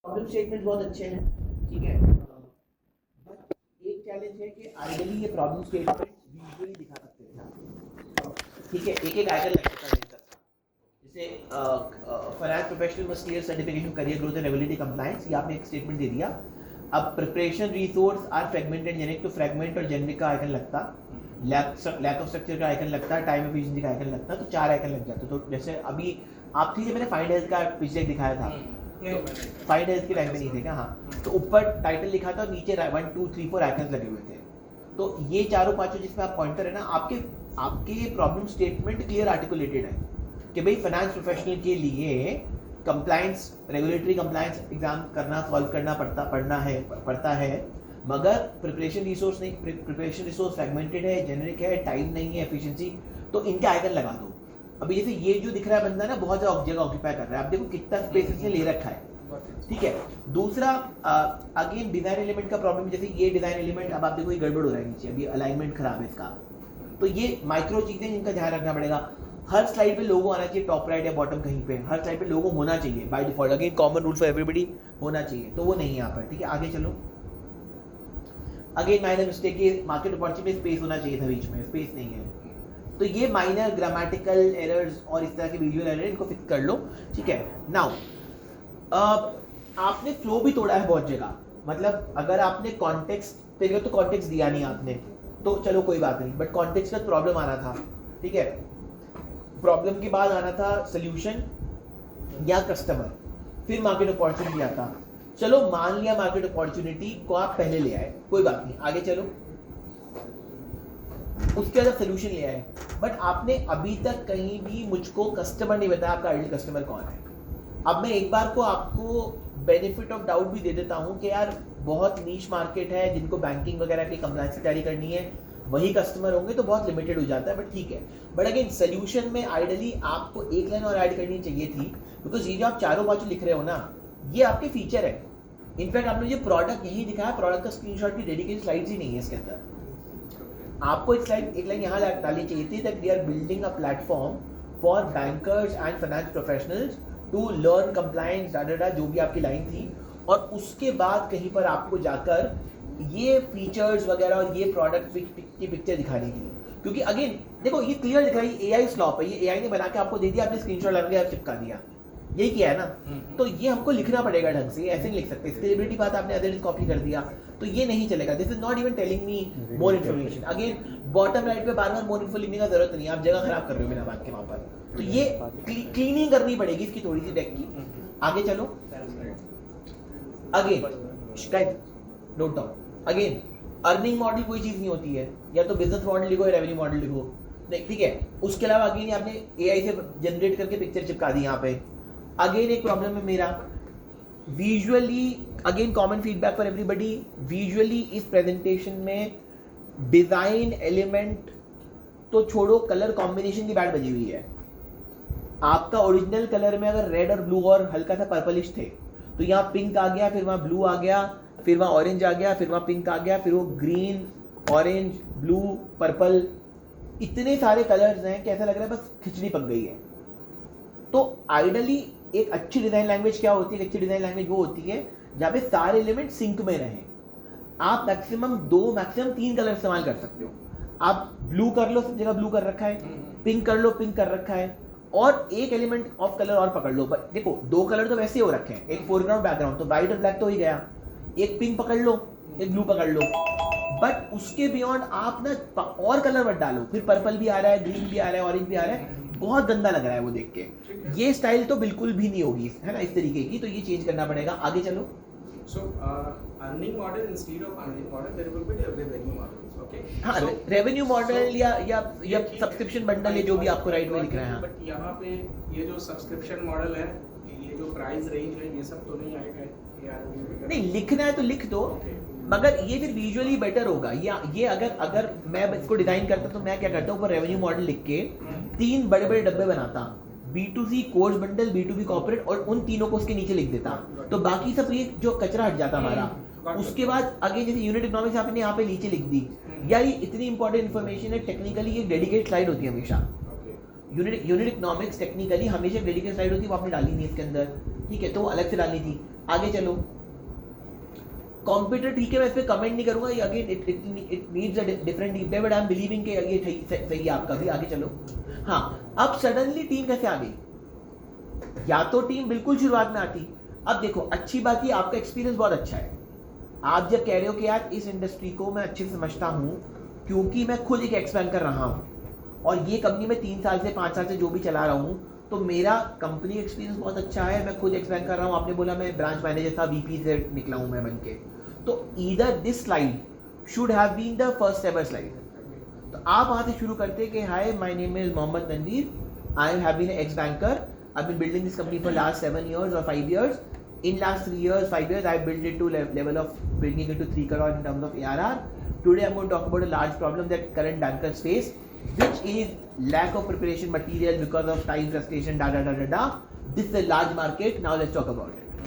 Problem statement बहुत अच्छे हैं, ठीक है, बट एक चैलेंज है कि आइडियली ये प्रॉब्लम स्टेटमेंट विजुअली दिखा सकते हैं, ठीक है, एक एक आइकन लग सकता है जैसे finance professional must clear certification career growth and regulatory compliance, ये आपने एक स्टेटमेंट दे दिया। अब preparation resource are fragmented generic, तो फ्रेगमेंट और जेनेरिक का आइकन लगता, लैक ऑफ स्ट्रक्चर का आइकन लगता, टाइम एफिशिएंसी का आइकन लगता, तो 4 आइकन लग जाते। तो जैसे अभी आप थी जब मैंने फाइंड हेल्थ का पिछले दिखाया था, फाइंड हेल्थ के टाइम पे नहीं थे क्या? हाँ, तो ऊपर टाइटल लिखा था और नीचे 1 2 3 4 आइकन्स लगे हुए थे। तो ये चारों पांचों जिसमें आप पॉइंटर है ना, आपके आपके प्रॉब्लम स्टेटमेंट क्लियर आर्टिकुलेटेड है कि भाई फाइनेंस प्रोफेशनल के लिए कंप्लायंस, रेगुलेटरी कंप्लायंस एग्जाम करना, सॉल्व करना पड़ता है, मगर प्रिपरेशन रिसोर्स नहीं, प्रिपरेशन रिसोर्स फ्रेगमेंटेड है, जेनरिक है, टाइम नहीं है, एफिशिएंसी, तो इनके आइकन लगा दो। अभी जैसे ये जो दिख रहा है बंदा ना बहुत ज़्यादा जगह ऑक्यूपाई कर रहा है, आप देखो कितना स्पेस इसने ले रखा है, ठीक है। दूसरा अगेन डिजाइन एलिमेंट का प्रॉब्लम, जैसे ये डिजाइन एलिमेंट, अब आप देखो ये गड़बड़ हो रहा है नीचे, अभी अलाइनमेंट खराब है इसका, तो ये माइक्रो चीजें जिनका ध्यान रखना पड़ेगा। हर स्लाइड पे लोगो आना चाहिए, टॉप राइट या बॉटम कहीं पे, हर स्लाइड पे लोगो होना चाहिए by default, again common rule for everybody होना चाहिए, तो वो नहीं है यहाँ पर, ठीक है। आगे चलो, अगेन माइनर मिस्टेक, ये मार्केट अपॉर्चुनिटी में स्पेस होना चाहिए था, बीच में स्पेस नहीं है, तो ये माइनर ग्रामेटिकल एरर्स और इस तरह के विजुअल एरर, इनको फिक्स कर लो, ठीक है। नाउ आपने फ्लो भी तोड़ा है बहुत जगह, मतलब अगर आपने कॉन्टेक्स्ट पहले तो कॉन्टेक्स्ट दिया नहीं आपने, तो चलो कोई बात नहीं, बट कॉन्टेक्स्ट का प्रॉब्लम आना था, ठीक है, प्रॉब्लम के बाद आना था सोल्यूशन या कस्टमर, फिर मार्केट अपॉर्चुनिटी आता। चलो मान लिया मार्केट अपॉर्चुनिटी को आप पहले ले आए, कोई बात नहीं, आगे चलो, उसके बाद सोल्यूशन ले आए, बट आपने अभी तक कहीं भी मुझको कस्टमर नहीं बताया, आपका आइडियल कस्टमर कौन है। अब मैं एक बार को आपको बेनिफिट ऑफ डाउट भी दे देता हूँ कि यार बहुत नीश मार्केट है, जिनको बैंकिंग वगैरह की कंप्लायंस की तैयारी करनी है वही कस्टमर होंगे, तो बहुत लिमिटेड हो जाता है, बट ठीक है। बट अगेन सोल्यूशन में आइडियली आपको एक लाइन और ऐड करनी चाहिए थी, बिकॉज ये जो आप चारों बाजू लिख रहे हो ना, ये आपके फीचर है। इनफैक्ट आपने जो प्रोडक्ट यही दिखाया, प्रोडक्ट का स्क्रीनशॉट की डेडिकेटेड स्लाइड्स ही नहीं है इसके अंदर। आपको एक लाइन यहाँ डालनी चाहिए थी, that we are building a platform for bankers and finance professionals to learn compliance, data जो भी आपकी लाइन थी, और उसके बाद कहीं पर आपको जाकर ये फीचर्स वगैरह और ये प्रोडक्ट की पिक्चर दिखानी थी। क्योंकि अगेन देखो ये क्लियर दिख रहा है, एआई स्लॉप है, ये एआई ने बना के आपको दे दिया, आपने स्क्रीनशॉट लगा के चिपका दिया, यही किया है ना। तो ये हमको लिखना पड़ेगा ढंग से, ऐसे नहीं लिख सकते, स्केलेबिलिटी बात आपने अदर कॉपी कर दिया, तो ये नहीं चलेगा। This is not even telling me more information. Again bottom right पे बार बार मोर इन्फो लिखने का जरूरत नहीं है, आप जगह खराब कर रहे हो बिना बात के वहां पर, तो ये क्लीनिंग करनी पड़ेगी इसकी थोड़ी सी डेक की। आगे चलो, अगेन शिकायत note down, again earning model कोई चीज नहीं होती है, या तो बिजनेस मॉडल लिखो या रेवेन्यू मॉडल लिखो, नहीं ठीक है। उसके अलावा अगेन आपने एआई से जनरेट करके पिक्चर चिपका दी यहाँ पे। अगेन एक प्रॉब्लम है मेरा visually, again common feedback for everybody, visually इस प्रेजेंटेशन में डिजाइन एलिमेंट तो छोड़ो, कलर कॉम्बिनेशन की बैट बजी हुई है। आपका ओरिजिनल कलर में अगर रेड और ब्लू और हल्का सा पर्पलिश थे, तो यहाँ पिंक आ गया, फिर वहाँ ब्लू आ गया, फिर वहाँ ऑरेंज आ गया, फिर वहाँ पिंक आ गया, फिर वो ग्रीन, ऑरेंज, ब्लू, पर्पल, इतने सारे कलर्स हैं कि ऐसा लग रहा है बस खिचड़ी पक गई है। तो आइडियली एक अच्छी डिजाइन लैंग्वेज क्या होती है? अच्छी डिजाइन लैंग्वेज वो होती है जहाँ पे सारे एलिमेंट सिंक में रहें। आप मैक्सिमम 2 मैक्सिमम 3 कलर इस्तेमाल कर सकते हो। आप ब्लू कर लो, सब जगह ब्लू कर रखा है, पिंक कर लो, पिंक कर रखा है, और एक एलिमेंट ऑफ कलर और पकड़ लो। देखो 2 कलर तो वैसे हो रखे हैं, एक फोरग्राउंड बैकग्राउंड, तो व्हाइट और ब्लैक तो हो ही गया, एक पिंक पकड़ लो, एक ब्लू पकड़ लो, बट उसके बियॉन्ड आप ना और कलर मत डालो, फिर पर्पल भी आ रहा है, ग्रीन भी आ रहा है, ऑरेंज भी आ रहा है, बहुत गंदा लग रहा है वो देख के। ये स्टाइल तो बिल्कुल भी नहीं होगी, है ना, इस तरीके की, तो ये चेंज करना पड़ेगा। आगे चलो। So, earning model instead of earning model, there will be the revenue models, okay? हाँ, so, रेवेन्यू मॉडल या ये सब्सक्रिप्शन बंडल है, जो भी आपको राइट में लिख रहा है। बट यहाँ पे ये जो सब्सक्रिप्शन मॉडल है, ये जो प्राइस रेंज है, ये सब तो नहीं आएगा यार? नहीं, लिखना है तो लिख दो, मगर ये फिर विजुअली बेटर होगा। ये अगर मैं इसको डिजाइन करता तो मैं क्या करता हूँ, ऊपर रेवेन्यू मॉडल लिख के 3 बड़े बड़े डब्बे बनाता, B2C course bundle, B2B corporate, और उन तीनों को उसके नीचे लिख देता, तो बाकी सब ये जो कचरा हट जाता हमारा। उसके बाद आगे जैसे यूनिट इकोनॉमिक्स आपने यहाँ पे नीचे लिख दी, यार ये इतनी इंपॉर्टेंट इन्फॉर्मेशन है, टेक्निकली ये डेडिकेट स्लाइड होती है हमेशा। यूनिट इकोनॉमिक्स टेक्निकली हमेशा डेडिकेट स्लाइड होती है, वो आपने डाली नहीं इसके अंदर। ठीक है, तो वो अलग से डालनी थी। आगे चलो, कंप्यूटर ठीक है, मैं इस पे कमेंट नहीं करूंगा, ये again it needs a different reply, but I am believing कि ये सही है आपका भी। आगे चलो, हाँ, अब सडनली टीम कैसे आ गई? या तो टीम बिल्कुल शुरुआत में आती। अब देखो, अच्छी बात है आपका एक्सपीरियंस बहुत अच्छा है। आप जब कह रहे हो कि यार इस इंडस्ट्री को मैं अच्छे से समझता हूँ क्योंकि मैं खुद एक एक्सपैंड कर रहा हूँ और ये कंपनी में 3 साल से 5 साल से जो भी चला रहा हूँ, तो मेरा कंपनी एक्सपीरियंस बहुत अच्छा है, मैं खुद एक्सपैंड कर रहा हूँ। आपने बोला मैं ब्रांच मैनेजर था, वीपी से निकला हूँ मैं बन के। तो either this slide should have been the first ever slide. तो आप वहाँ से शुरू करते कि hi my name is Mohammad Tanveer, I have been ex banker, I been building this company for last 7 years or 5 years. In last 3 years, 5 years, I built it to level of bringing it to 3 crore in terms of ARR. Today, I'm going to talk about a large problem that current bankers face, which is lack of preparation material because of time frustration. This is a large market. Now let's talk about it.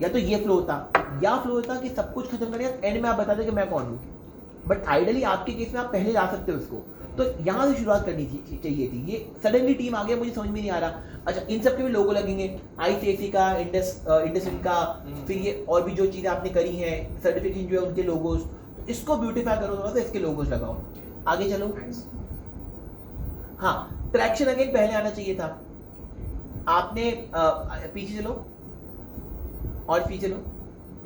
या तो ये flow होता, या flow होता कि सब कुछ खत्म करने एंड में आप बता दें कि मैं कौन हूँ। बट आइडियली आपके केस में आप पहले ला सकते हो उसको, तो यहाँ से शुरुआत करनी चाहिए थी। ये सडनली टीम आ गया, मुझे समझ में नहीं आ रहा। अच्छा, इन सब के भी लोगो लगेंगे, आईसीआईसी का, इंडसइंड का, फिर ये और भी जो चीज़ें आपने करी हैं, सर्टिफिकेशन जो है उनके लोगोज, तो इसको ब्यूटीफाई करो थोड़ा सा, इसके लोगोज लगाओ। आगे चलो, हाँ, ट्रैक्शन अगेन पहले आना चाहिए था। आपने पीछे चलो और पीछे चलो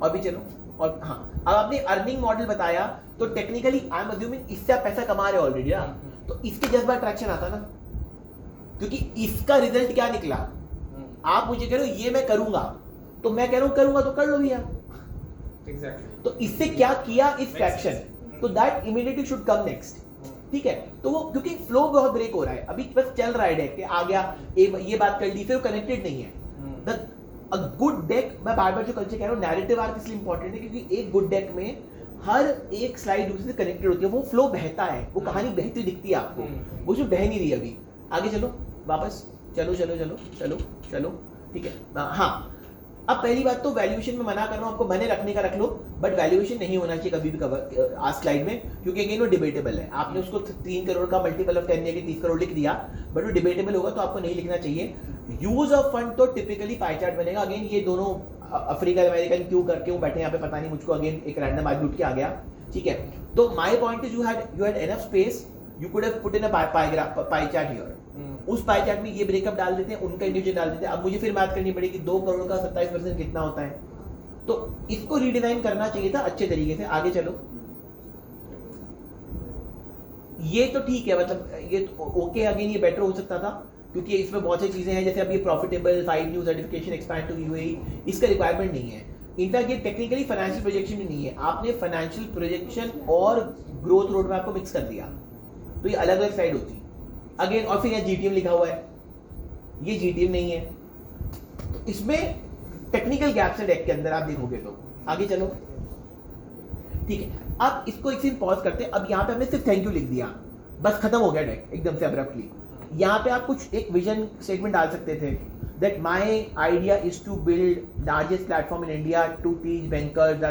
और भी चलो, और हाँ, अब आपने अर्निंग मॉडल बताया, तो टेक्निकली आई एम अज्यूमिंग इससे आप पैसा कमा रहे हो ऑलरेडी ना, तो इसके जज्बा ट्रैक्शन आता ना, क्योंकि इसका रिजल्ट क्या निकला। आप मुझे कह रहे हो ये मैं करूंगा, तो मैं कह रहा हूं करूंगा तो कर लो भैया। एग्जैक्टली। तो इससे क्या किया इस ट्रैक्शन, तो that immediately should come next. ठीक है, तो वो क्योंकि फ्लो बहुत ब्रेक हो रहा है, अभी बस चल रहा है डेक, आ गया ये बात कर ली, फिर कनेक्टेड नहीं है। अ गुड डेक, मैं बार बार जो कल से कह रहा हूँ, नैरेटिव आर्क इसलिए इंपॉर्टेंट है क्योंकि एक गुड डेक में हर एक स्लाइड दूसरे से कनेक्टेड होती है, वो फ्लो बहता है, वो कहानी बहती दिखती है आपको, वो उसमें बह नहीं रही अभी। आगे चलो, वापस चलो चलो चलो चलो चलो, ठीक है। हाँ, अब पहली बात तो वैल्यूएशन में मना कर रहा हूँ, आपको मने रखने का रख लो, बट वैल्यूएशन नहीं होना चाहिए कभी भी कवर आज स्लाइड में, क्योंकि अगेन वो डिबेटेबल है। आपने उसको 3 करोड़ का मल्टीपल ऑफ 10 के 30 करोड़ लिख दिया, बट वो डिबेटेबल होगा, तो आपको नहीं लिखना चाहिए। यूज ऑफ फंड तो टिपिकली पाई चार्ट बनेगा। अगेन ये दोनों अफ्रीकन अमेरिकन क्यों बैठे यहाँ पे पता नहीं मुझको, अगेन एक रैंडम आदमी उठ के आ गया, ठीक है। तो my point is you had enough space, you could have put in a pie chart here. उस पाई चार्ट में ये ब्रेकअप डाल देते हैं, उनका इंडिविजुअल डाल देते हैं। अब मुझे फिर बात करनी पड़ेगी 2 करोड़ का 27% कितना होता है, तो इसको रीडिजाइन करना चाहिए था अच्छे तरीके से। आगे चलो, ये तो ठीक है, मतलब ये ओके, अगेन ये बेटर हो सकता था क्योंकि इसमें बहुत सी चीजें हैं, जैसे अब ये profitable 5 new certification expand to UAE, इसका रिक्वायरमेंट नहीं है। इनफैक्ट ये टेक्निकली फाइनेंशियल प्रोजेक्शन भी नहीं है, आपने फाइनेंशियल प्रोजेक्शन और ग्रोथ रोड मैप को मिक्स कर दिया, तो ये अलग अलग साइड होती अगेन। और फिर यहाँ जीटीएम लिखा हुआ है, ये जीटीएम नहीं है, तो इसमें टेक्निकल गैप्स है डेक के अंदर, आप देखोगे तो। आगे चलो, ठीक है, अब इसको एक सीन पॉज करते हैं। अब यहाँ पे हमने सिर्फ थैंक यू लिख दिया, बस खत्म हो गया डेक एकदम से अब्रप्टली। यहाँ पे आप कुछ एक विजन स्टेटमेंट डाल सकते थे, that my idea is to build largest platform in India to teach bankers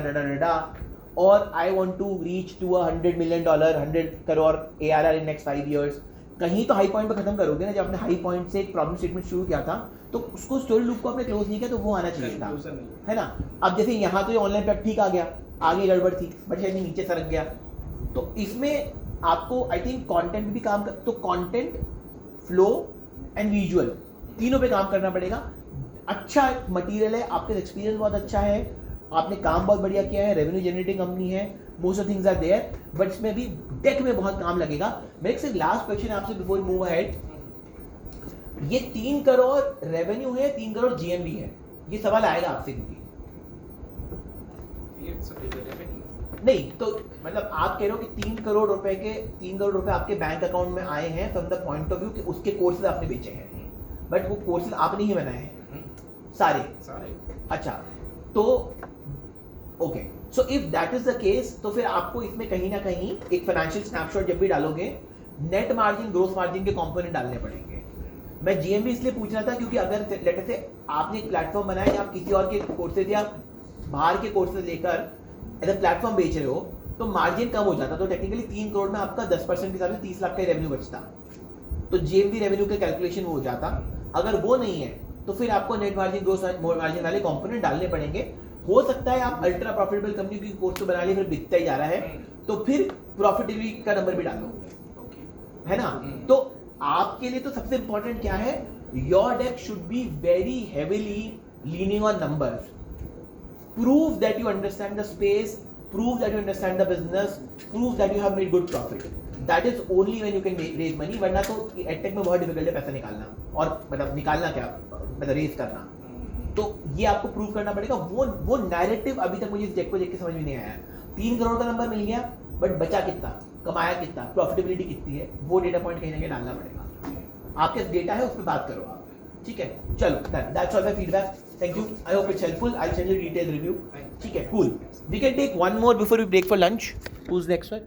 और I want to reach to $100 million 100 crore ARR in next 5 years। कहीं तो हाई पॉइंट पे खत्म करोगे ना, जब आपने हाई पॉइंट से एक प्रॉब्लम स्टेटमेंट शुरू किया था, तो उसको स्टोरी लूप को आपने क्लोज नहीं किया, तो वो आना चाहिए था, है ना। अब जैसे यहाँ तो ये ऑनलाइन पे ठीक आ गया, आगे गड़बड़ थी, बट शायद नीचे सरक गया, तो इसमें आपको आई थिंक कंटेंट भी काम कर, तो कंटेंट, फ्लो एंड विजुअल तीनों पे काम करना पड़ेगा। अच्छा मटेरियल है, आपका एक्सपीरियंस बहुत अच्छा है, आपने काम बहुत बढ़िया किया है, रेवेन्यू जनरेटिंग कंपनी है, most of things are there, but इसमें भी डेक में बहुत काम लगेगा। मेरे से लास्ट क्वेश्चन आपसे बिफोर मूव अहेड, ये 3 करोड़ रेवेन्यू है, 3 करोड़ जीएमवी है, ये सवाल आएगा आपसे, क्योंकि नहीं तो मतलब आप कह रहे हो कि 3 करोड़ रुपए आपके बैंक अकाउंट में आए हैं from the point of view कि उसके कोर्सेज आपने बेचे हैं, बट वो कोर्सेज आपने ही बनाए हैं सारे। अच्छा, तो okay, so if that is the case, तो फिर आपको इसमें कहीं ना कहीं एक फाइनेंशियल स्नैपशॉट जब भी डालोगे, नेट मार्जिन, ग्रोस मार्जिन के कंपोनेंट डालने पड़ेंगे। मैं जीएमवी इसलिए पूछ रहा था क्योंकि अगर लेटर से आपने एक प्लेटफॉर्म बनाया या आप किसी और के कोर्सेज या बाहर के कोर्सेज लेकर एज अ प्लेटफॉर्म बेच रहे हो, तो मार्जिन कम हो जाता, तो टेक्निकली 3 करोड़ में आपका 10% के हिसाब से 30 लाख का रेवेन्यू बचता, तो जीएमवी रेवेन्यू का कैलकुलेशन वो हो जाता। अगर वो नहीं है तो फिर आपको नेट मार्जिन ग्रोस मार्जिन वाले कंपोनेंट डालने पड़ेंगे। हो सकता है आप अल्ट्रा प्रॉफिटेबल कंपनी की कोर्स तो बना ली, फिर बिकता ही जा रहा है, तो फिर प्रॉफिटेबिलिटी का नंबर भी डालो, है ना। तो आपके लिए तो सबसे इंपॉर्टेंट क्या है, your deck should be very heavily leaning on numbers. Prove that you understand the space, prove that you understand the business, prove that you have made good profit. That is only when you can raise money. वरना तो edtech में बहुत difficult है पैसा निकालना, और मतलब निकालना क्या, मतलब रेज करना। तो ये आपको प्रूव करना पड़ेगा। वो नैरेटिव अभी तक मुझे इस डेक को देख के समझ में नहीं आया। 3 करोड़ का नंबर मिल गया, बट बचा कितना, कमाया कितना, प्रॉफिटेबिलिटी कितनी है, वो डेटा पॉइंट कहीं ना कहीं डालना पड़ेगा। आपके डेटा है, उस पर बात करो आप, ठीक है। चलो, that's all my feedback, thank you, I hope it's helpful, I will send you detail review, ठीक है, cool. We can take one more before we break for lunch. Who's next one?